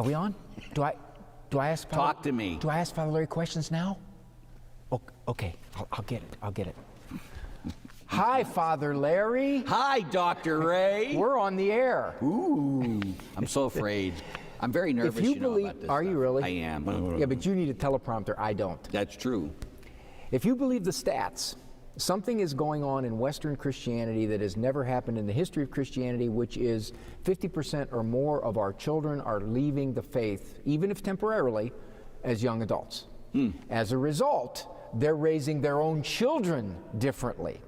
Are we on? Do I ask Father, Talk to me. Do I ask Father Larry questions now? Okay, I'll get it. Hi, Father Larry. Hi, Dr. Ray. We're on the air. Ooh, I'm so afraid. I'm very nervous, If you believe, about this are stuff. you really? I am. Yeah, but you need a teleprompter. I don't. That's true. If you believe the stats, something is going on in Western Christianity that has never happened in the history of Christianity, which is 50% or more of our children are leaving the faith, even if temporarily, as young adults. As a result, they're raising their own children differently.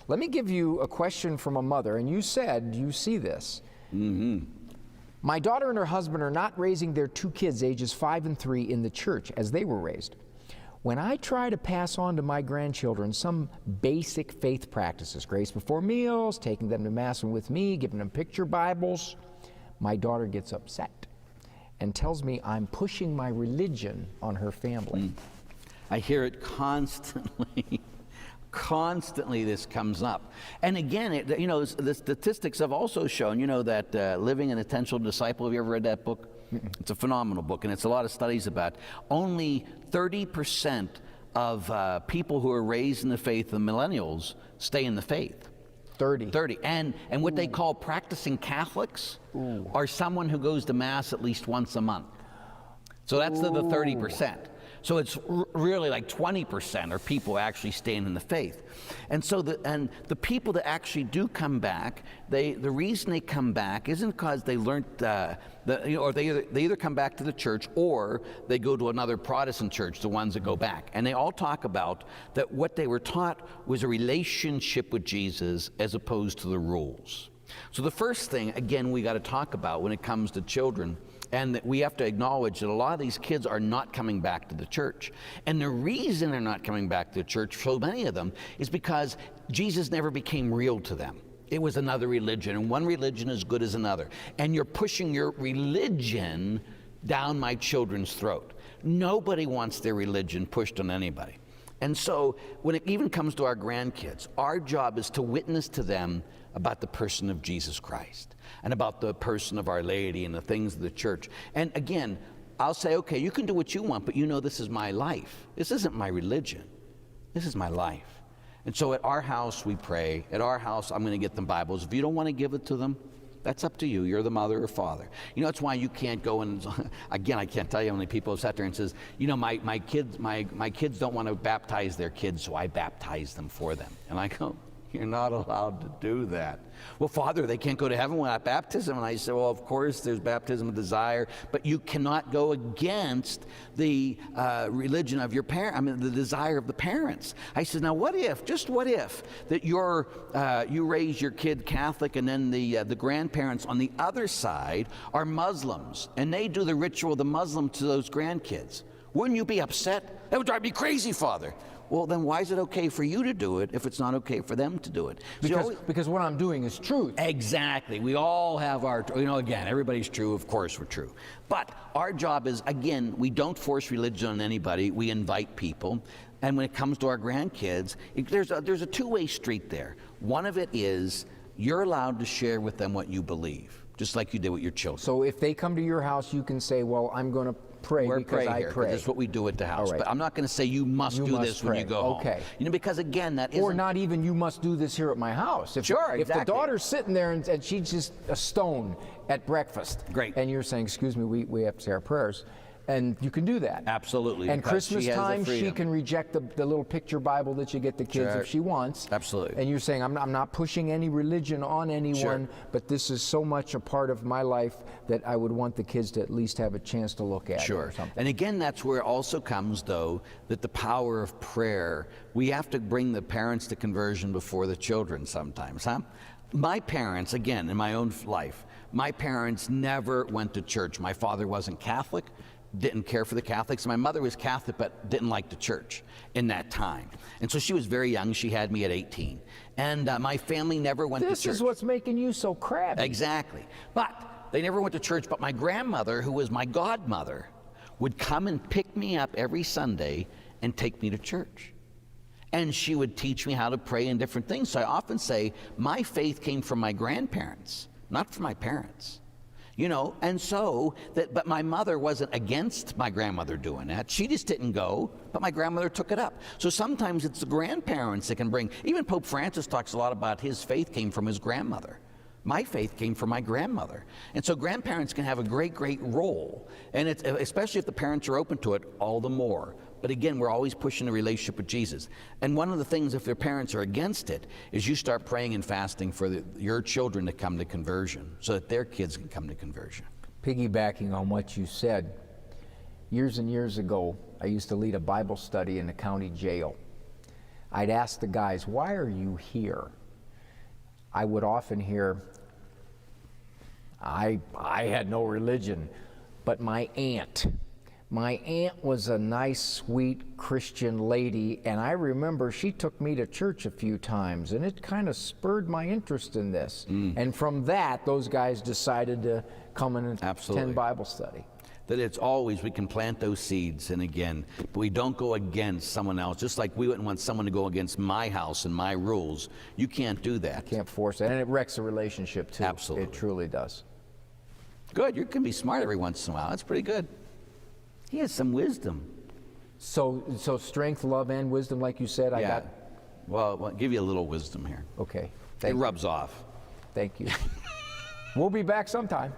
Let me give you a question from a mother, and you said you see this. My daughter and her husband are not raising their two kids, ages 5 and 3, in the church as they were raised. When I try to pass on to my grandchildren some basic faith practices, grace before meals, taking them to Mass and with me, giving them picture Bibles, my daughter gets upset and tells me I'm pushing my religion on her family. I hear it constantly. Constantly this comes up. And again, the statistics have also shown, that Living an Intentional Disciple, have you ever read that book? It's a phenomenal book, and it's a lot of studies about only 30% of people who are raised in the faith, the millennials, stay in the faith. 30. And what they call practicing Catholics are someone who goes to Mass at least once a month. So that's the 30%. So it's really like 20% are people actually staying in the faith. And so the people that actually do come back, the reason they come back isn't because they learned, or they either come back to the church or they go to another Protestant church, the ones that go back. And they all talk about that what they were taught was a relationship with Jesus as opposed to the rules. So the first thing, again, we got to talk about when it comes to children, and that we have to acknowledge that a lot of these kids are not coming back to the church. And the reason they're not coming back to the church, so many of them, is because Jesus never became real to them. It was another religion, and one religion is good as another. And you're pushing your religion down my children's throat. Nobody wants their religion pushed on anybody. And so when it even comes to our grandkids, our job is to witness to them about the person of Jesus Christ and about the person of Our Lady and the things of the church. And again, I'll say, okay, you can do what you want, but this is my life. This isn't my religion. This is my life. And so at our house, we pray. At our house, I'm going to get them Bibles. If you don't want to give it to them, that's up to you. You're the mother or father. That's why you can't go and, again, I can't tell you how many people have sat there and says, my kids don't want to baptize their kids, so I baptize them for them. And I go, you're not allowed to do that. Well, Father, they can't go to heaven without baptism. And I said, well, of course, there's baptism of desire, but you cannot go against the religion of your parent, the desire of the parents. I said, now what if, just what if, that you raise your kid Catholic and then the grandparents on the other side are Muslims, and they do the ritual of the Muslim to those grandkids? Wouldn't you be upset? That would drive me crazy, Father. Well, then why is it okay for you to do it if it's not okay for them to do it? Because what I'm doing is truth. Exactly. We all have our, again, everybody's true. Of course we're true. But our job is, again, we don't force religion on anybody. We invite people. And when it comes to our grandkids, there's a two-way street there. One of it is you're allowed to share with them what you believe, just like you did with your children. So if they come to your house, you can say, well, I'm going to pray because I pray. That's what we do at the house. Right. But I'm not going to say you must do this when you go home. Okay. Because again, that isn't... Or not even you must do this here at my house. Exactly. If the daughter's sitting there and she's just a stone at breakfast. Great. And you're saying, excuse me, we have to say our prayers. And you can do that. Absolutely. And Christmas time, she can reject the little picture Bible that you get the kids if she wants. Absolutely. And you're saying, I'm not pushing any religion on anyone, but this is so much a part of my life that I would want the kids to at least have a chance to look at it or something. And again, that's where it also comes, though, that the power of prayer, we have to bring the parents to conversion before the children sometimes, huh? My parents, again, in my own life, my parents never went to church. My father wasn't Catholic, didn't care for the Catholics. My mother was Catholic but didn't like the church in that time. And so she was very young. She had me at 18. And my family never went to church. This is what's making you so crabby. Exactly. But they never went to church. But my grandmother, who was my godmother, would come and pick me up every Sunday and take me to church. And she would teach me how to pray and different things. So I often say my faith came from my grandparents, not from my parents. you know, and so that, but my mother wasn't against my grandmother doing that. She just didn't go, but my grandmother took it up. So sometimes it's the grandparents that can bring, even Pope Francis talks a lot about his faith came from his grandmother. My faith came from my grandmother. And so grandparents can have a great, great role. And it's, especially if the parents are open to it, all the more. But again, we're always pushing the relationship with Jesus. And one of the things, if their parents are against it, is you start praying and fasting for your children to come to conversion so that their kids can come to conversion. Piggybacking on what you said, years and years ago, I used to lead a Bible study in the county jail. I'd ask the guys, why are you here? I would often hear, I had no religion, but my aunt was a nice, sweet Christian lady, and I remember she took me to church a few times, and it kind of spurred my interest in this. And from that, those guys decided to come and attend Bible study. That it's always, we can plant those seeds, and again, we don't go against someone else. Just like we wouldn't want someone to go against my house and my rules. You can't do that. Can't force it, and it wrecks a relationship too. Absolutely. It truly does. Good, you can be smart every once in a while. That's pretty good. He has some wisdom. So strength, love, and wisdom, like you said, I got. Well, I'll give you a little wisdom here. Okay. It rubs off. Thank you. We'll be back sometime.